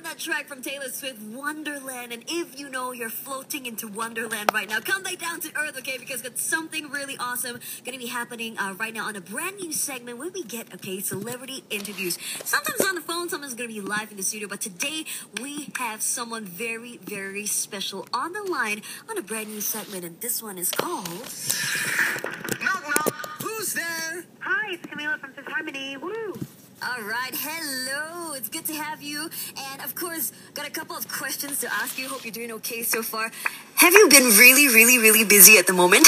that track from Taylor Swift, Wonderland. And if you know you're floating into Wonderland right now, come back down to earth, okay? Because got something really awesome going to be happening right now on a brand new segment where we get, okay, celebrity interviews. Sometimes on the phone, sometimes going to be live in the studio. But today, we have someone very, very special on the line on a brand new segment. And this one is called... Knock, knock. Who's there? Hi, it's Camila from Fifth Harmony. Woo! All right, hello. It's good to have you. And of course, got a couple of questions to ask you. Hope you're doing okay so far. Have you been really busy at the moment?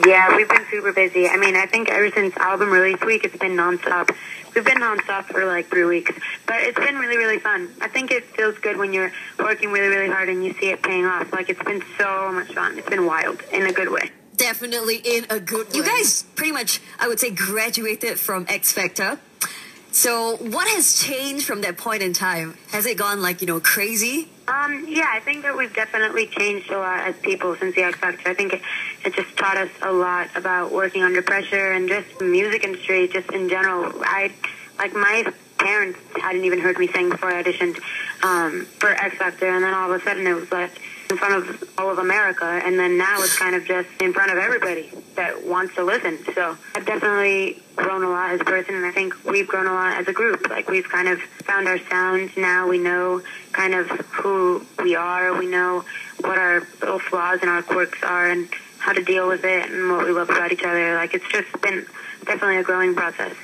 Yeah, we've been super busy. I mean, I think ever since album release week, it's been nonstop. We've been nonstop for like 3 weeks, but it's been really fun. I think it feels good when you're working really hard and you see it paying off. Like, it's been so much fun. It's been wild in a good way. Definitely in a good way. You guys pretty much, I would say, graduated from X Factor. So what has changed from that point in time? Has it gone like, crazy? Yeah, I think that we've definitely changed a lot as people since the X Factor. I think it just taught us a lot about working under pressure and just the music industry, just in general. My parents hadn't even heard me sing before I auditioned for X Factor, and then all of a sudden it was like in front of all of America, and then now it's kind of just in front of everybody that wants to listen. So I've definitely grown a lot as a person, and I think we've grown a lot as a group. Like, we've kind of found our sound now. We know kind of who we are. We know what our little flaws and our quirks are and how to deal with it and what we love about each other. Like, it's just been definitely a growing process.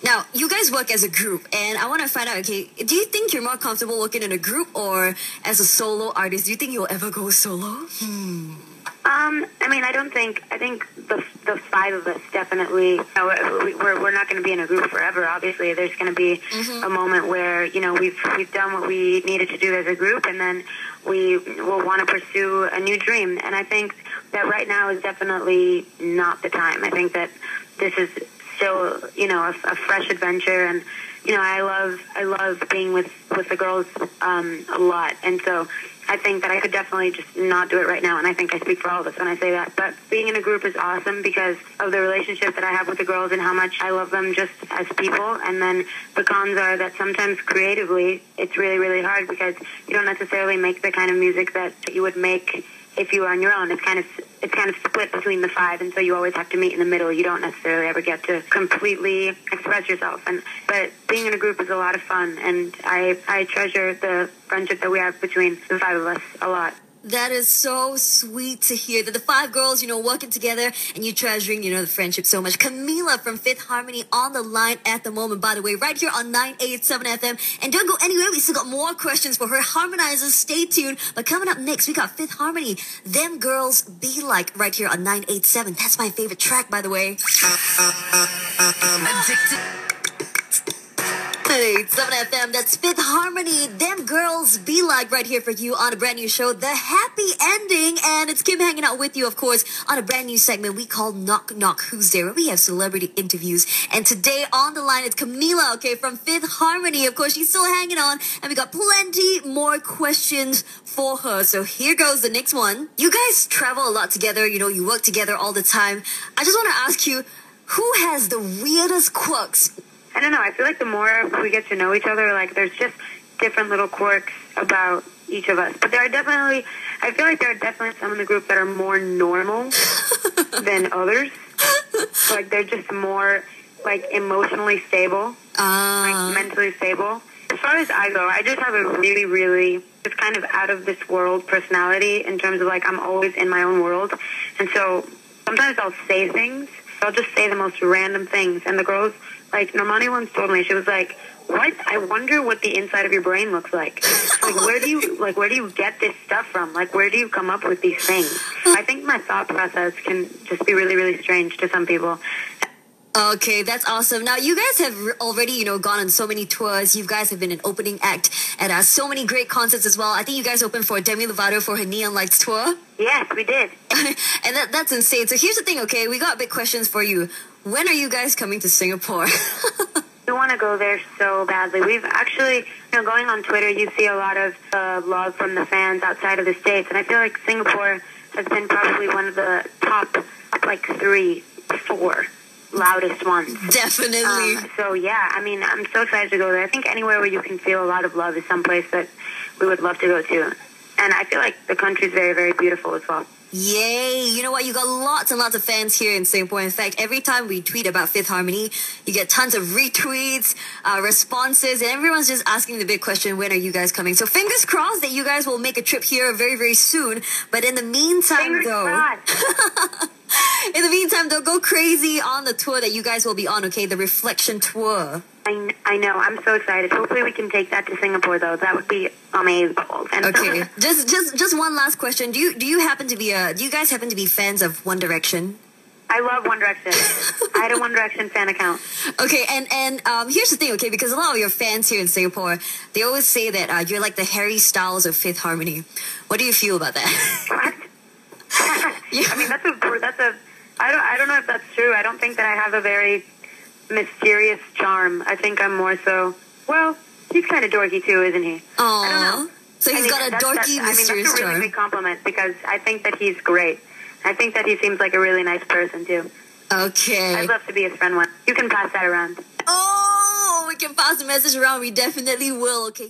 Now, you guys work as a group, and I want to find out, okay, do you think you're more comfortable working in a group or as a solo artist? Do you think you'll ever go solo? I mean, I think the five of us definitely, we're not going to be in a group forever, obviously. There's going to be a moment where, we've done what we needed to do as a group, and then we will want to pursue a new dream. And I think that right now is definitely not the time. I think that this is still, a fresh adventure, and I love being with the girls a lot, and so I think that I could definitely just not do it right now, and I think I speak for all of us when I say that. But being in a group is awesome because of the relationship that I have with the girls and how much I love them just as people. And then the cons are that sometimes creatively it's really hard because you don't necessarily make the kind of music that you would make if you were on your own. It's kind of split between the five, and so you always have to meet in the middle. You don't necessarily ever get to completely express yourself. But being in a group is a lot of fun, and I treasure the friendship that we have between the five of us a lot. That is so sweet to hear that the five girls, working together and you treasuring, the friendship so much. Camila from Fifth Harmony on the line at the moment, by the way, right here on 987 FM. And don't go anywhere. We still got more questions for her harmonizers. Stay tuned. But coming up next, we got Fifth Harmony. Them Girls Be Like right here on 987. That's my favorite track, by the way. Addicted. 7 FM, that's Fifth Harmony. Them Girls Be Like right here for you on a brand new show, The Happy Ending. And it's Kim hanging out with you, of course, on a brand new segment we call Knock Knock Who's There, where we have celebrity interviews. And today on the line is Camila, okay, from Fifth Harmony. Of course, she's still hanging on, and we got plenty more questions for her. So here goes the next one. You guys travel a lot together, you work together all the time. I just want to ask you, who has the weirdest quirks? I don't know. I feel like the more we get to know each other, like, there's just different little quirks about each of us. But I feel like there are definitely some in the group that are more normal than others. Like, they're just more, like, emotionally stable, like, mentally stable. As far as I go, I just have a really just kind of out of this world personality in terms of, like, I'm always in my own world. And so sometimes I'll say things. I'll just say the most random things. And the girls, like, Normani once told me, she was like, what? I wonder what the inside of your brain looks like. Like, where do you get this stuff from? Like, where do you come up with these things? I think my thought process can just be really strange to some people. Okay, that's awesome. Now, you guys have already, gone on so many tours. You guys have been an opening act at so many great concerts as well. I think you guys opened for Demi Lovato for her Neon Lights tour. Yes, we did. And that's insane. So here's the thing, okay? We got big questions for you. When are you guys coming to Singapore? We want to go there so badly. We've actually, going on Twitter, you see a lot of love from the fans outside of the States. And I feel like Singapore has been probably one of the top, like, 3, 4 loudest ones. Definitely. So yeah, I mean, I'm so excited to go there. I think anywhere where you can feel a lot of love is someplace that we would love to go to. And I feel like the country's very, very beautiful as well. Yay! You know what? You got lots and lots of fans here in Singapore. In fact, every time we tweet about Fifth Harmony, you get tons of retweets, responses, and everyone's just asking the big question, when are you guys coming? So fingers crossed that you guys will make a trip here very, very soon. But in the meantime, Fingers crossed. in the meantime, though, go crazy on the tour that you guys will be on, okay? The Reflection Tour. I know. I'm so excited. Hopefully we can take that to Singapore, though. That would be amazing. And Okay. just one last question. Do you guys happen to be fans of One Direction? I love One Direction. I had a One Direction fan account. Okay, and here's the thing, okay, because a lot of your fans here in Singapore, they always say that you're like the Harry Styles of Fifth Harmony. What do you feel about that? What? I mean, I don't know if that's true. I don't think that I have a very mysterious charm. I think I'm more so, well, he's kind of dorky too, isn't he? Aww. I don't know. So he's got a dorky, mysterious that's a really charm. big compliment because I think that he's great. I think that he seems like a really nice person too. Okay. I'd love to be his friend once. You can pass that around. Oh, we can pass the message around. We definitely will, okay?